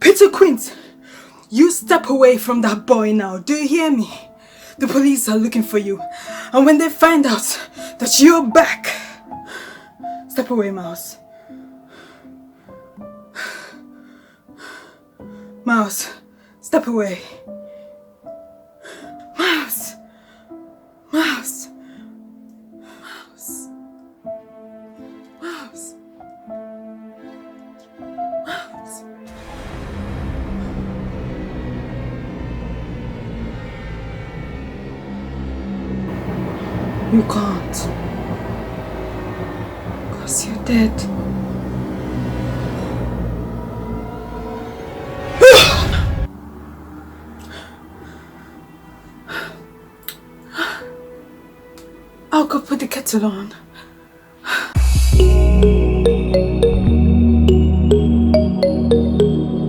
Peter Quint, you step away from that boy now. Do you hear me? The police are looking for you. And when they find out that you're back, step away, Mouse. Mouse, step away. Mouse. Mouse. Mouse. Mouse. Mouse. You can't. Because you're dead. I'll go put the kettle on.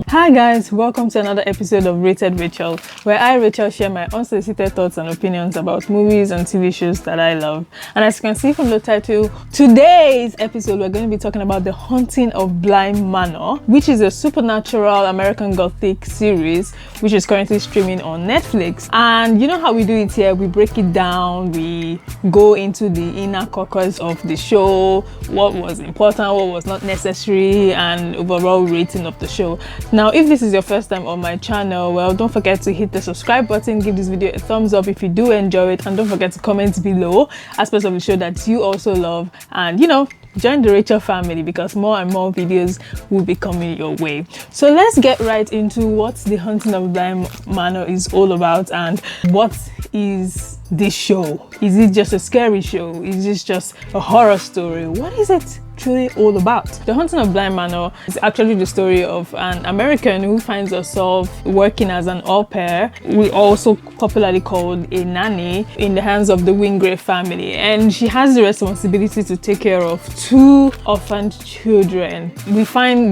Hi guys, welcome to another episode of Rated Rachael, where I, Rachael, share my unsolicited thoughts and opinions about movies and TV shows that I love. And as you can see from the title, today's episode we're going to be talking about The Haunting of Bly Manor, which is a supernatural American Gothic series which is currently streaming on Netflix. And you know how we do it here, we break it down, we go into the inner caucus of the show, what was important, what was not necessary, and overall rating of the show. Now, if this is your first time on my channel, well, don't forget to hit the subscribe button, give this video a thumbs up if you do enjoy it, and don't forget to comment below aspects of the show that you also love, and you know, join the Rachael family because more and more videos will be coming your way. So let's get right into what The Haunting of Bly Manor is all about, and what is this show? Is it just a scary show? Is this just a horror story? What is it truly all about? The Haunting of Bly Manor is actually the story of an American who finds herself working as an au pair, we also popularly called a nanny, in the hands of the Wingrave family, and she has the responsibility to take care of 2 orphaned children. We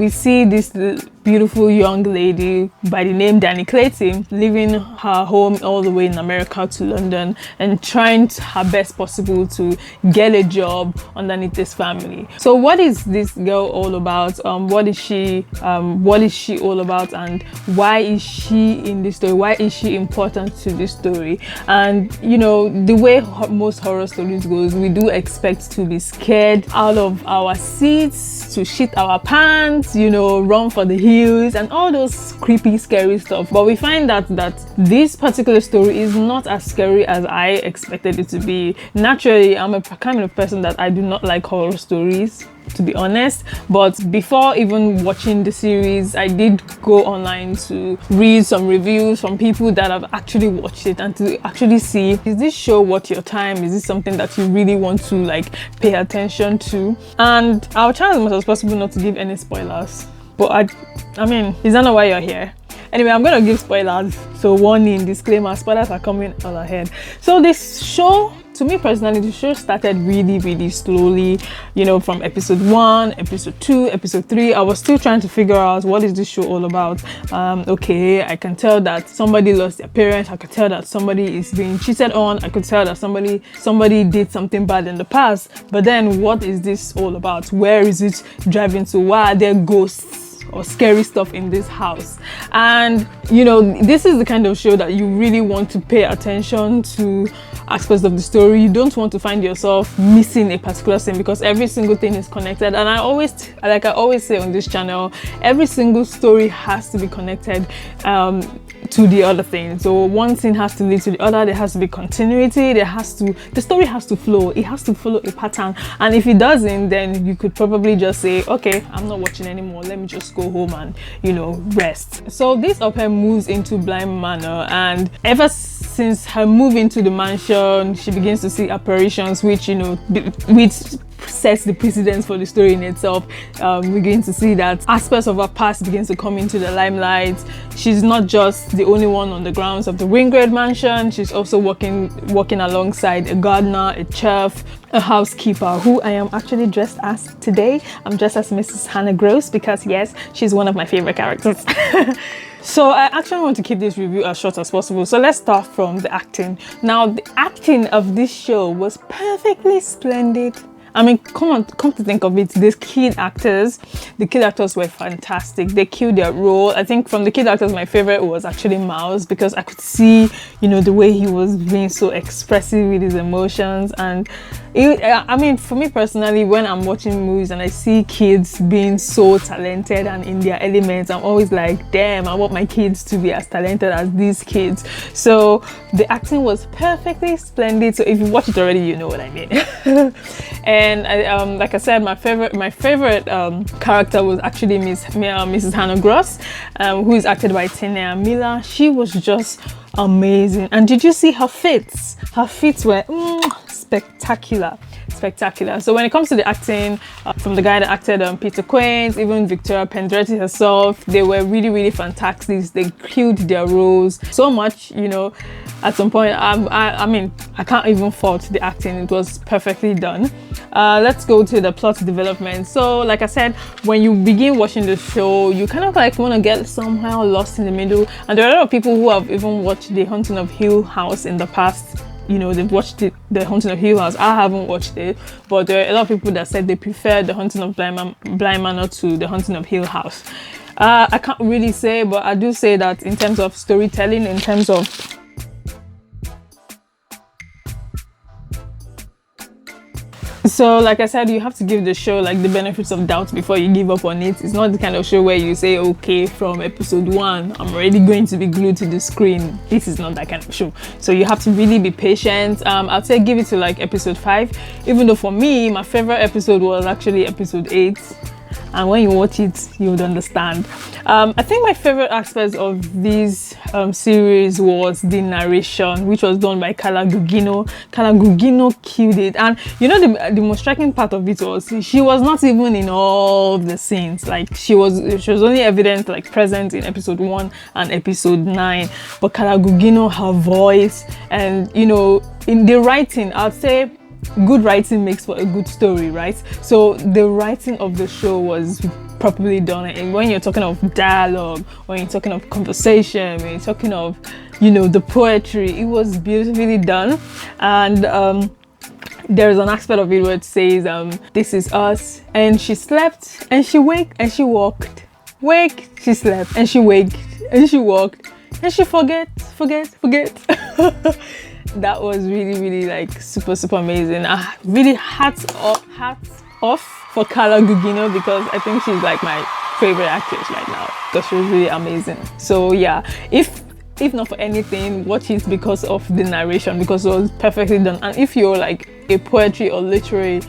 see this beautiful young lady by the name Danny Clayton leaving her home all the way in America to London and trying her best possible to get a job underneath this family. So what is this girl all about? What is she all about, and why is she in this story? Why is she important to this story? And you know, the way most horror stories goes, we do expect to be scared out of our seats, to shit our pants, you know, run for the hills and all those creepy, scary stuff. But we find that this particular story is not as scary as I expected it to be. Naturally, I'm a kind of person that I do not like horror stories, to be honest, but before even watching the series, I did go online to read some reviews from people that have actually watched it and to actually see, is this show worth your time? Is this something that you really want to like pay attention to? And I'll try as much as possible not to give any spoilers, but I mean, is that not why you're here? Anyway, I'm gonna give spoilers, so warning, disclaimer, spoilers are coming all ahead. So this show, to me personally, the show started really slowly, you know, from episode 1, episode 2, episode 3. I was still trying to figure out what is this show all about. Okay, I can tell that somebody lost their parents, I could tell that somebody is being cheated on, I could tell that somebody did something bad in the past, but then what is this all about? Where is it driving to? Why are there ghosts or scary stuff in this house? And you know, this is the kind of show that you really want to pay attention to aspects of the story. You don't want to find yourself missing a particular scene because every single thing is connected. And I always say on this channel, every single story has to be connected to the other thing. So one scene has to lead to the other, there has to be continuity, the story has to flow, it has to follow a pattern. And if it doesn't, then you could probably just say, okay, I'm not watching anymore, let me just go home and, you know, rest. So this au pair moves into Bly Manor, and ever since her move into the mansion, she begins to see apparitions, which, you know, which sets the precedence for the story in itself. We're going to see that aspects of her past begins to come into the limelight. She's not just the only one on the grounds of the Wingrave mansion, she's also working alongside a gardener, a chef, a housekeeper, who I am actually dressed as today. I'm dressed as Mrs. Hannah Gross because yes, she's one of my favorite characters. So I actually want to keep this review as short as possible. So let's start from the acting. Now, the acting of this show was perfectly splendid. I mean, come to think of it, the kid actors were fantastic. They killed their role. I think from the kid actors, my favorite was actually Miles, because I could see, you know, the way he was being so expressive with his emotions. And I mean, for me personally, when I'm watching movies and I see kids being so talented and in their elements, I'm always like, damn, I want my kids to be as talented as these kids. So the acting was perfectly splendid. So if you watch it already, you know what I mean. And like I said, my favorite character was actually Mrs. Hannah Gross, who is acted by Tina Miller. She was just amazing. And did you see her fits? Her fits were spectacular. So when it comes to the acting, from the guy that acted Peter Quaint, even Victoria Pedretti herself, they were really, really fantastic. They killed their roles so much, you know. At some point, I mean, I can't even fault the acting. It was perfectly done. Let's go to the plot development. So, like I said, when you begin watching the show, you kind of like want to get somehow lost in the middle. And there are a lot of people who have even watched The Haunting of Hill House in the past. You know, they've watched The Haunting of Hill House. I haven't watched it, but there are a lot of people that said they prefer The Haunting of Bly Manor to The Haunting of Hill House. I can't really say, but I do say that in terms of storytelling, in terms of so, like I said, you have to give the show like the benefits of doubt before you give up on it. It's not the kind of show where you say, okay, from episode 1, I'm already going to be glued to the screen. This is not that kind of show. So you have to really be patient. I'll say give it to like episode 5, even though for me, my favorite episode was actually episode 8. And when you watch it, you would understand. I think my favorite aspects of this series was the narration, which was done by Carla Gugino. Carla Gugino killed it. And you know, the most striking part of it was she was not even in all the scenes. Like she was only evident, like present in episode 1 and episode 9. But Carla Gugino, her voice, and you know, in the writing, I'd say good writing makes for a good story, right? So the writing of the show was properly done. And when you're talking of dialogue, when you're talking of conversation, when you're talking of, you know, the poetry, it was beautifully done. And there's an aspect of it where it says, this is us, and she slept and she waked and she walked. Wake, she slept and she waked and she walked and she forget. That was really, really like super amazing. Really hats off for Carla Gugino, because I think she's like my favorite actress right now, because she was really amazing. So yeah, if not for anything, watch it because of the narration, because it was perfectly done. And if you're like a poetry or literary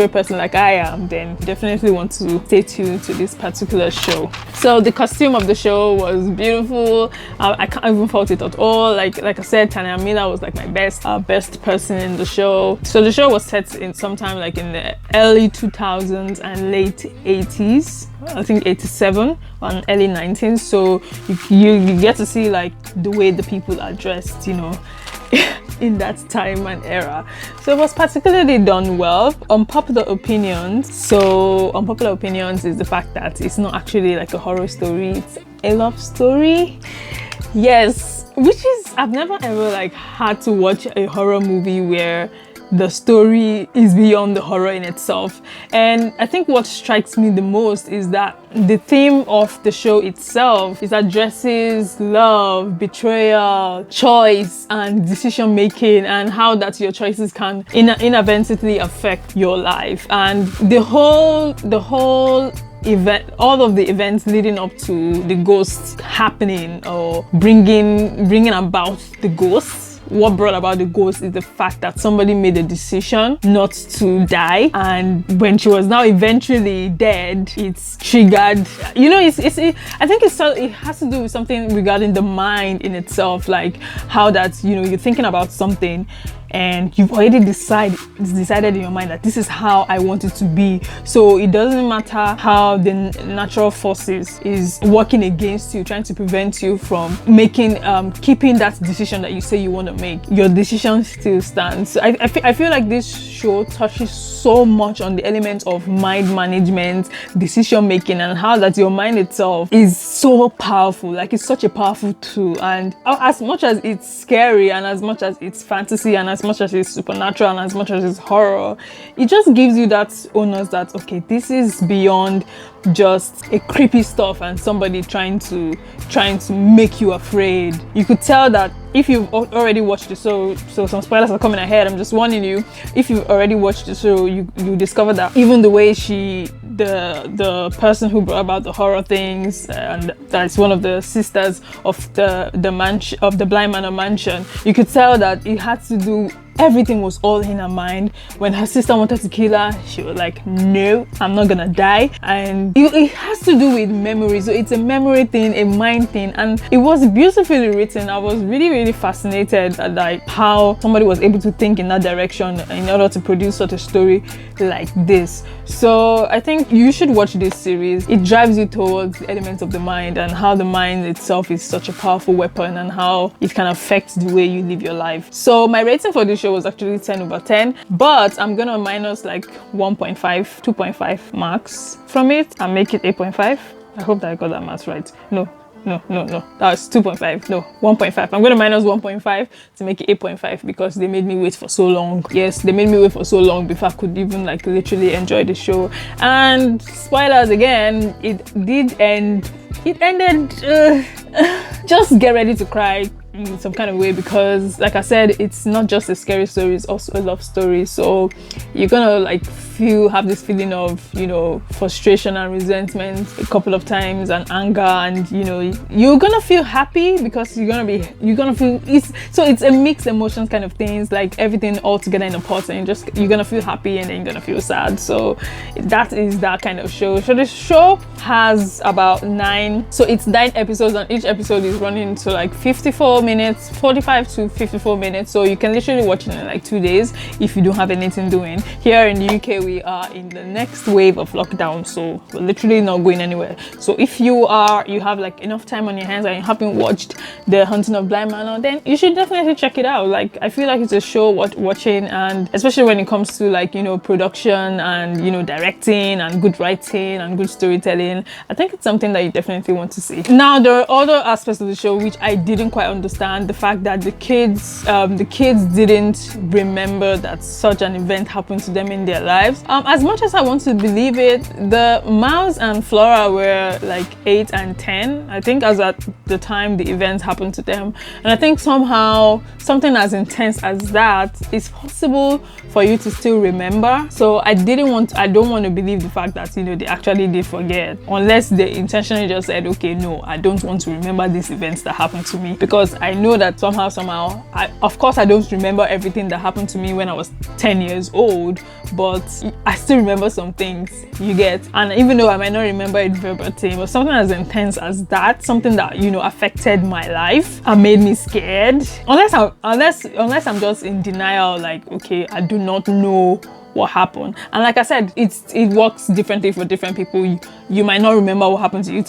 person like I am, then definitely want to stay tuned to this particular show. So the costume of the show was beautiful. I can't even fault it at all. Like I said, Tanya Miller was like my best person in the show. So the show was set in sometime like in the early 2000s and late 80s. I think 87 and early 19s. So you get to see like the way the people are dressed, you know, in that time and era. So it was particularly done well. Unpopular opinions is the fact that it's not actually like a horror story, it's a love story. Yes, which is, I've never ever like had to watch a horror movie where the story is beyond the horror in itself. And I think what strikes me the most is that the theme of the show itself is addresses love, betrayal, choice, and decision making, and how that your choices can inadvertently affect your life. And the whole event, all of the events leading up to the ghosts happening or bringing about the ghosts. What brought about the ghost is the fact that somebody made a decision not to die, and when she was now eventually dead, it's triggered. You know, I think it has to do with something regarding the mind in itself, like how that, you know, you're thinking about something and you've already decided in your mind that this is how I want it to be. So it doesn't matter how the natural forces is working against you, trying to prevent you from keeping that decision that you say you want to make. Your decision still stands. So I feel like this show touches so much on the element of mind management, decision making, and how that your mind itself is so powerful. Like, it's such a powerful tool. And as much as it's scary, and as much as it's fantasy, and as as much as it's supernatural and as much as it's horror, it just gives you that onus that, okay, this is beyond just a creepy stuff and somebody trying to make you afraid. You could tell that if you've already watched the show, so some spoilers are coming ahead, I'm just warning you, if you've already watched the show, you discover that even the way the person who brought about the horror things, and that's one of the sisters of the Bly Manor mansion, you could tell that it had to do, everything was all in her mind. When her sister wanted to kill her, she was like, no, I'm not gonna die. And it has to do with memory. So it's a memory thing, a mind thing, and it was beautifully written. I was really fascinated at like how somebody was able to think in that direction in order to produce such a story like this. So I think you should watch this series. It drives you towards the elements of the mind and how the mind itself is such a powerful weapon and how it can affect the way you live your life. So my rating for this show was actually 10/10, but I'm gonna minus like 1.5, 2.5 marks from it and make it 8.5. I hope that I got that math right. No, that was 2.5. No, 1.5. I'm gonna minus 1.5 to make it 8.5 because they made me wait for so long. Yes, they made me wait for so long before I could even like literally enjoy the show. And spoilers again, it did end. It ended. Just get ready to cry in some kind of way, because like I said, it's not just a scary story, it's also a love story. So you're gonna like have this feeling of, you know, frustration and resentment a couple of times, and anger, and you know, you're gonna feel happy because you're gonna feel it's a mixed emotions kind of things, like everything all together in a pot, and you're gonna feel happy and then you're gonna feel sad. So that is that kind of show. So the show has about 9 episodes, and each episode is running to like 54 minutes, 45 to 54 minutes. So you can literally watch it in like 2 days if you don't have anything doing. Here in the UK, we are in the next wave of lockdown, so we're literally not going anywhere. So if you have like enough time on your hands and you haven't watched the Haunting of Bly Manor, then you should definitely check it out. Like, I feel like it's a show worth watching, and especially when it comes to like, you know, production and, you know, directing and good writing and good storytelling, I think it's something that you definitely want to see. Now, there are other aspects of the show which I didn't quite understand. The fact that the kids didn't remember that such an event happened to them in their lives. As much as I want to believe it, the Miles and Flora were like 8 and 10, I think, as at the time the event happened to them. And I think somehow something as intense as that is possible for you to still remember. So I don't want to believe the fact that, you know, they actually did forget, unless they intentionally just said, okay, no, I don't want to remember these events that happened to me, because I know that somehow, of course I don't remember everything that happened to me when I was 10 years old, but I still remember some things, you get. And even though I might not remember it verbatim, but something as intense as that, something that, you know, affected my life and made me scared, unless I'm just in denial, like, okay, I do not know what happened. And like I said, it works differently for different people. You might not remember what happened to you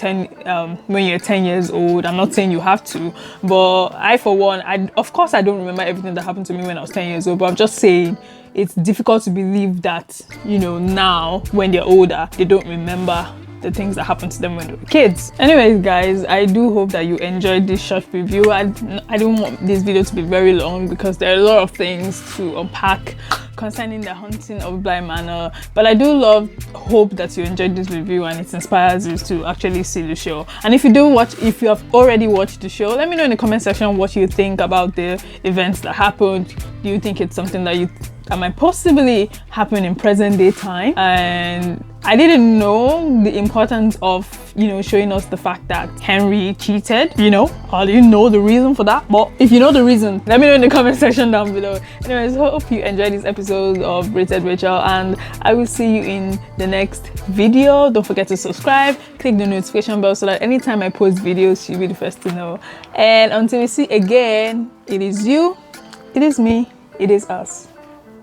when you're 10 years old. I'm not saying you have to, but I, for one, of course I don't remember everything that happened to me when I was 10 years old, but I'm just saying it's difficult to believe that, you know, now when they're older, they don't remember the things that happened to them when they were kids. Anyways, guys, I do hope that you enjoyed this short review. I don't want this video to be very long because there are a lot of things to unpack concerning the Haunting of Bly Manor, but I do hope that you enjoyed this review and it inspires you to actually see the show. And if you have already watched the show, let me know in the comment section what you think about the events that happened. Do you think it's something that might possibly happen in present day time? And I didn't know the importance of, you know, showing us the fact that Henry cheated, you know. I didn't know the reason for that, but if you know the reason, let me know in the comment section down below. Anyways, hope you enjoyed this episode of Rated Rachel, and I will see you in the next video. Don't forget to subscribe, click the notification bell so that anytime I post videos, you'll be the first to know. And until we see again, it is you, it is me, it is us.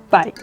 Bye.